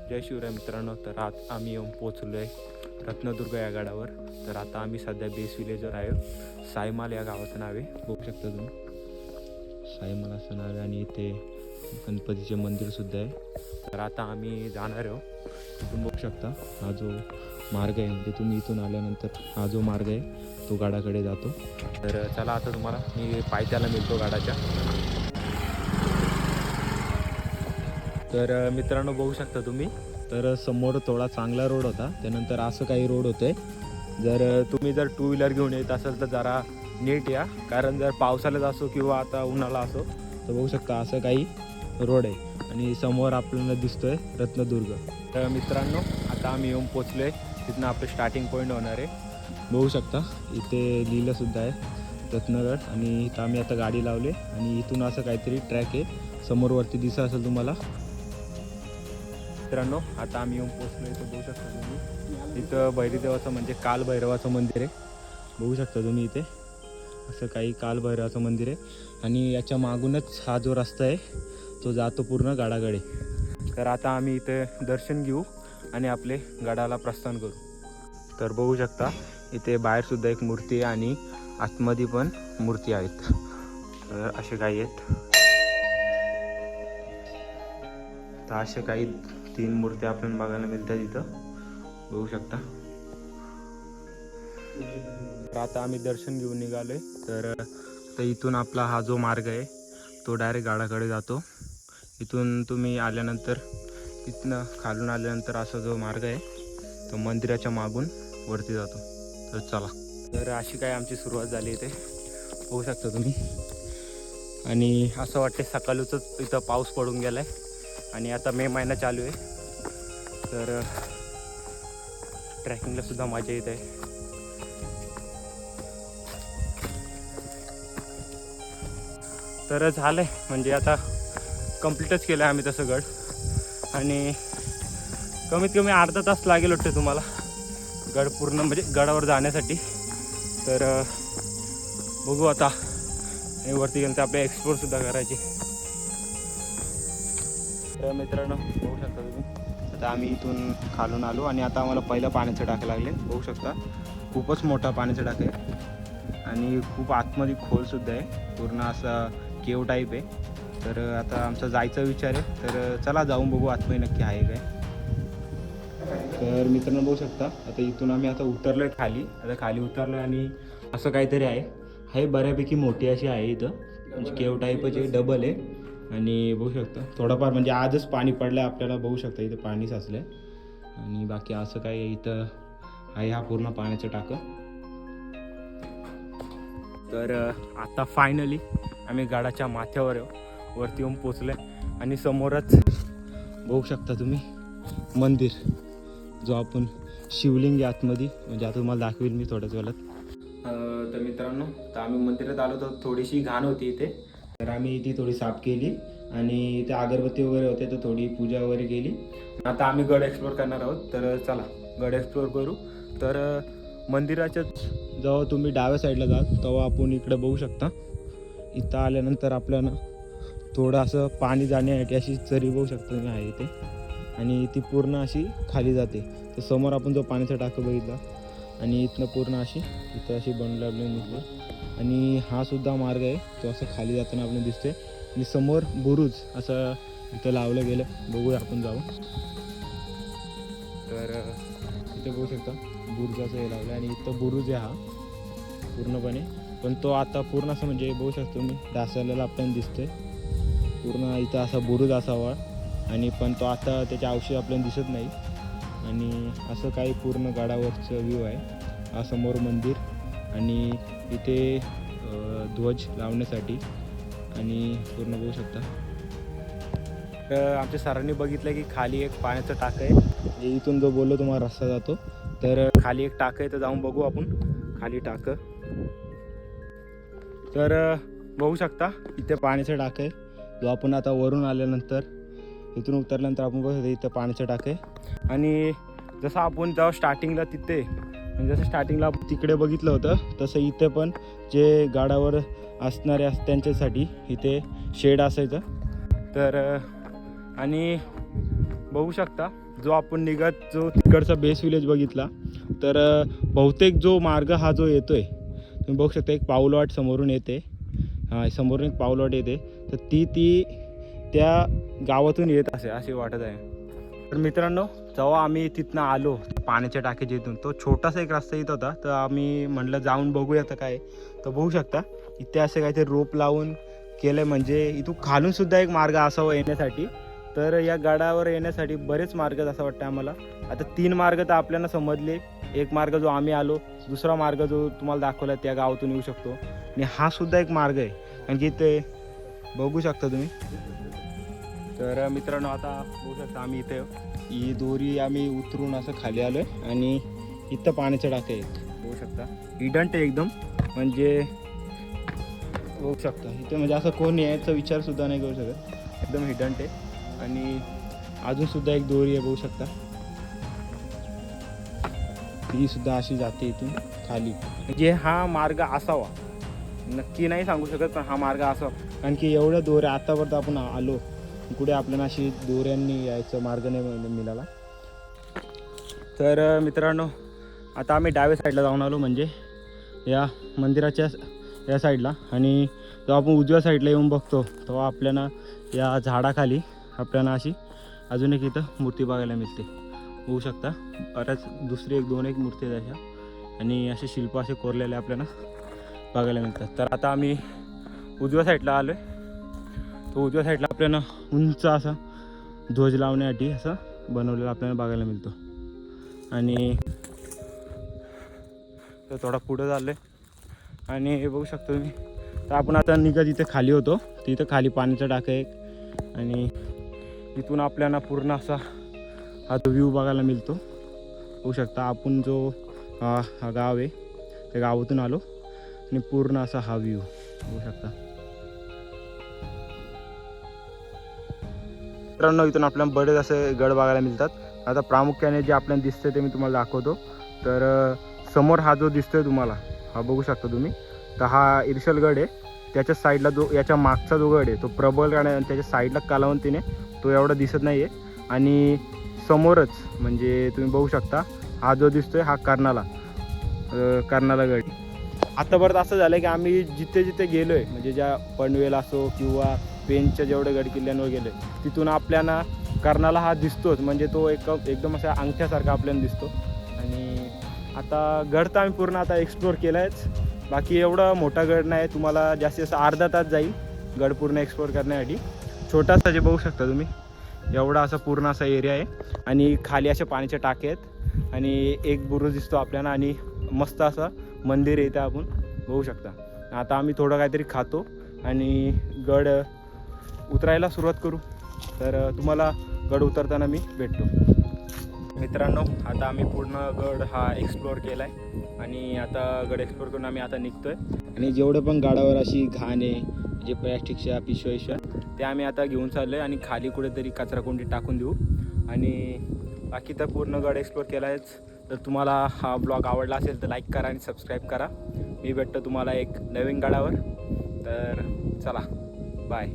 जय शिवराय मित्रांनो. तर आज आम्ही येऊन पोचलो आहे रत्नदुर्ग या गडावर. तर आता आम्ही सध्या बेस विलेजवर आहे. सायमाल या गावाचं नाव आहे, बघू शकता तुम्ही. सायमाल असं नाव आहे आणि इथे गणपतीचे मंदिरसुद्धा आहे. तर आता आम्ही जाणार आहोत. तुम्ही बघू शकता हा जो मार्ग आहे, म्हणजे तुम्ही इथून आल्यानंतर हा जो मार्ग आहे तो गडाकडे जातो. तर चला आता तुम्हाला मी पायथ्याला मिळतो गडाच्या. तर मित्रांनो बघू शकता तुम्ही, तर समोर थोडा चांगला रोड होता, त्यानंतर असं काही रोड होतं आहे. जर तुम्ही जर टू व्हीलर घेऊन येत असाल तर जरा नीट या, कारण जर पावसाळ्यात असो किंवा आता उन्हाळा असो तर बघू शकता असं काही रोड आहे. आणि समोर आपल्याला दिसतो आहे रत्नदुर्ग. तर मित्रांनो आता आम्ही येऊन पोचलो आहे, तिथनं आपलं स्टार्टिंग पॉईंट होणार आहे. बघू शकता इथे लिहिलंसुद्धा आहे रत्नगड. आणि इथं आम्ही आता गाडी लावली आणि इथून असं काहीतरी ट्रॅक आहे, समोरवरती दिसत असेल तुम्हाला. मित्रांनो आता आम्ही येऊन पोचलो. इथं बघू शकता तुम्ही, इथं भैरीदेवाचं म्हणजे कालभैरवाचं मंदिर आहे. बघू शकता तुम्ही इथे असं काही कालभैरवाचं मंदिर आहे. आणि याच्या मागूनच हा जो रस्ता आहे तो जातो पूर्ण गडाकडे. तर आता आम्ही इथे दर्शन घेऊ आणि आपले गडाला प्रस्थान करू. तर बघू शकता इथे बाहेरसुद्धा एक मूर्ती आहे आणि आतमध्ये पण मूर्ती आहेत. तर असे काही आहेत. तर असे काही 3 मूर्त्या आपल्याला बघायला मिळतात इथं, बघू शकता. तर आता आम्ही दर्शन घेऊन निघालोय. तर इथून आपला हा जो मार्ग आहे तो डायरेक्ट गडाकडे जातो. इथून तुम्ही आल्यानंतर इथनं खालून आल्यानंतर असा जो मार्ग आहे तो मंदिराच्या मागून वरती जातो. तर चला. तर अशी काय आमची सुरुवात झाली इथे, बघू शकता तुम्ही. आणि असं वाटते सकाळच इथं पाऊस पडून गेला आहे आणि आता मे महिना चालू आहे. तर ट्रॅकिंगला सुद्धा मजा येत आहे. तर झालं आहे म्हणजे आता कंप्लीटच केलं आहे आम्ही तसं गड. आणि कमीत कमी अर्धा तास लागेल वाटतं तुम्हाला गड पूर्ण म्हणजे गडावर जाण्यासाठी. तर बघू आता. आणि वरती गेलं तर आपल्या एक्सप्लोरसुद्धा करायची. तर मित्रांनो बघू शकता तुम्ही, आता आम्ही इथून खालून आलो आणि आता आम्हाला पहिलं पाण्याचं टाकं लागले. बघू शकता खूपच मोठा पाण्याचं टाकं आहे आणि खूप आतमध्ये खोलसुद्धा आहे, पूर्ण असा केव टाईप आहे. तर आता आमचा जायचा विचार आहे, तर चला जाऊन बघू आतमध्ये नक्की आहे काय. तर मित्रांनो बघू शकता आता इथून आम्ही आता उतरलो आहे खाली. आता खाली उतरलो आणि असं काहीतरी आहे बऱ्यापैकी मोठी अशी आहे इथं, म्हणजे केव टाईपच आहे, डबल आहे. आणि बघू शकता थोडंफार म्हणजे आजच पाणी पडलं आहे आपल्याला, बघू शकता इथं पाणी साचलं आहे. आणि बाकी असं काय इथं आहे हा पूर्ण पाण्याचं टाकं. तर आता फायनली आम्ही गडाच्या माथ्यावर वरती येऊन पोचलो आहे. आणि समोरच बघू शकता तुम्ही मंदिर, जो आपण शिवलिंग आहे आतमध्ये, म्हणजे आता तुम्हाला दाखवेल मी थोड्याच वेळात. तर मित्रांनो तर आम्ही मंदिरात आलो तर थोडीशी घाण होती इथे, तर आम्ही ती थोडी साफ केली आणि इथे अगरबत्ती वगैरे होते तर थोडी पूजा वगैरे केली. आता आम्ही गड एक्सप्लोअर करणार आहोत. तर चला गड एक्सप्लोअर करू. तर मंदिराच्याच जेव्हा तुम्ही डाव्या साईडला जाल तेव्हा आपण इकडे बघू शकता, इथं आल्यानंतर आपल्याला थोडं असं पाणी जाण्यासाठी अशी चरी बघू शकता तुम्ही आहे इथे. आणि ती पूर्ण अशी खाली जाते. तर समोर आपण जो पाण्याचा टाकं बघितला आणि इथनं पूर्ण अशी इथं अशी बनलावली निघते. आणि हा सुद्धा मार्ग आहे तो असं खाली जाताना आपल्याला दिसते. आणि समोर बुरुज असं इथं लावलं गेलं, बघूया आपण जाऊ. तर इथं बघू शकता बुरुजाचं हे लावलं आणि इथं बुरुज आहे हा पूर्णपणे, पण तो आता पूर्ण असं म्हणजे बघू शकतो मी ढासळलेला आपल्याला दिसतोय पूर्ण. इथं असा बुरुज असावा आणि पण तो आता त्याच्या अवशेष आपल्याला दिसत नाही. आणि असं काही पूर्ण गडावरचं व्ह्यू आहे. हा समोर मंदिर आणि इथे ध्वज लावण्यासाठी आणि पूर्ण बघू शकता. तर आमच्या सरांनी बघितलं की खाली एक पाण्याचं टाकं आहे, म्हणजे इथून जो बोललो तुम्हाला रस्ता जातो. तर खाली एक टाकं आहे, तर जाऊन बघू आपण खाली टाकं. तर बघू शकता इथे पाण्याचं टाकं आहे, जो आपण आता वरून आल्यानंतर इथून उतरल्यानंतर आपण बघू इथं पाण्याचं टाकं आहे. आणि जसं आपण जेव्हा स्टार्टिंगला तिथे म्हणजे जसं स्टार्टिंगला तिकडे बघितलं होतं तसं इथे पण जे गाडावर असणारे त्यांच्यासाठी इथे शेड असायचं. तर आणि बघू शकता जो आपण निघत जो तिकडचा बेस विलेज बघितला तर बहुतेक जो मार्ग हा जो येतोय तुम्ही बघू शकता, एक पाऊलवाट समोरून येते, समोरून एक पाऊलवाट येते, तर ती त्या गावातून येत असे वाटत आहे. तर मित्रांनो, जेव्हा आम्ही तिथनं आलो पाण्याच्या टाकीच्या इथून, तो छोटासा एक रस्ता येत होता, तर आम्ही म्हटलं जाऊन बघूया तर काय. तर बघू शकता इथे असे काहीतरी रोप लावून केलं, म्हणजे इथून खालून सुद्धा एक मार्ग असावा येण्यासाठी. तर या गडावर येण्यासाठी बरेच मार्ग असं वाटतं आम्हाला. आता 3 मार्ग तर आपल्याला समजले. एक मार्ग जो आम्ही आलो, दुसरा मार्ग जो तुम्हाला दाखवला त्या गावातून येऊ शकतो, आणि हा सुद्धा एक मार्ग आहे, कारण की ते बघू शकता तुम्ही. तर मित्रांनो, आता बघू शकता आम्ही इथे ही दोरी आम्ही उतरून असं खाली आलो आहे, आणि इथं पाण्याचे टाके आहेत बघू शकता. हिडंट आहे एकदम, म्हणजे बघू शकता इथे म्हणजे असं कोण यायचा विचारसुद्धा नाही करू शकत, एकदम हिडंट आहे. आणि अजून सुद्धा एक दोरी आहे बघू शकता, ती सुद्धा अशी जाते इथून खाली. म्हणजे हा मार्ग असावा, नक्की नाही सांगू शकत, पण हा मार्ग असावा, कारण की एवढ्या दोऱ्या आतापर्यंत आपण आलो, कुठे आपल्याला अशी दोऱ्यांनी यायचं मार्ग नाही मिळाला. तर मित्रांनो, आता आम्ही डाव्या साईडला जाऊन आलो, म्हणजे या मंदिराच्या या साईडला. आणि जेव्हा आपण उजव्या साईडला येऊन बघतो तेव्हा आपल्याला या झाडाखाली आपल्याला अशी अजून एक इथं मूर्ती बघायला मिळते होऊ शकता. बऱ्याच दुसरी एक दोन मूर्ती आहेत अशा, आणि असे शिल्प असे कोरलेले आपल्याला बघायला मिळतात. तर आता आम्ही उजव्या साईडला आलो आहे. तो उजव्या साईडला आपल्याला उंच असा ध्वज लावण्यासाठी असं बनवलेला आपल्याला बघायला मिळतो. आणि तर थोडा पुढं झालं आहे, आणि हे बघू शकतो तुम्ही. तर आपण आता निघत इथे खाली होतो, तिथं खाली पाण्याचा टाका एक, आणि इथून आपल्याला पूर्ण असा हा तो व्ह्यू बघायला मिळतो होऊ शकता. आपण जो हा गाव आहे त्या गावातून आलो, आणि पूर्ण असा हा व्ह्यू होऊ शकता. मित्रांनो, इथून आपल्याला बरेच असे गड बघायला मिळतात. आता प्रामुख्याने जे आपल्याला दिसतंय ते मी तुम्हाला दाखवतो. तर समोर हा जो दिसतोय तुम्हाला, हा बघू शकता तुम्ही, तर हा इर्शलगड आहे. त्याच्या साईडला जो याच्या मागचा जो गड आहे तो प्रबलगड आहे, आणि त्याच्या साईडला कलावंतीने तो एवढा दिसत नाही आहे. आणि समोरच म्हणजे तुम्ही बघू शकता हा जो दिसतोय हा कर्नाला गड. आतापर्यंत असं झालं की आम्ही जिथे गेलो आहे, म्हणजे ज्या पनवेल असो किंवा पेनच्या जेवढे गड किल्ल्यांवर गेलो आहे, तिथून आपल्याला कर्नाला हा दिसतोच, म्हणजे तो एकदम असा अंगठ्यासारखा आपल्याला दिसतो. आणि आता गड तर आम्ही पूर्ण आता एक्सप्लोअर केला आहेच, बाकी एवढा मोठा गड नाही, तुम्हाला जास्तीत जास्त अर्धा तास जाईल गड पूर्ण एक्सप्लोअर करण्यासाठी. छोटासा जे बघू शकता तुम्ही, एवढा असा पूर्ण असा एरिया आहे, आणि खाली असे पाण्याचे टाके आहेत, आणि एक बुरुज दिसतो आपल्याला, आणि मस्त असं मंदिर आहे इथं आपण बघू शकता. आता आम्ही थोडं काहीतरी खातो आणि गड उतरायला सुरुवात करू. तर तुम्हाला गड उतरताना मी भेटतो. मित्रांनो, आता आम्ही पूर्ण गड हा एक्सप्लोअर केला आहे, आणि आता गड एक्सप्लोअर करून आम्ही आता निघतो आहे. आणि जेवढे पण गडावर अशी घाण आहे, जे प्लॅस्टिकच्या पिशव्या ते आम्ही आता घेऊन चाललो आहे, आणि खाली कुठेतरी कचराकुंडी टाकून देऊ. आणि बाकी तर पूर्ण गड एक्सप्लोअर केला आहेच. तर तुम्हाला हा ब्लॉग आवडला असेल तर लाईक करा आणि सबस्क्राईब करा. मी भेटतो तुम्हाला एक नवीन गडावर. तर चला, बाय.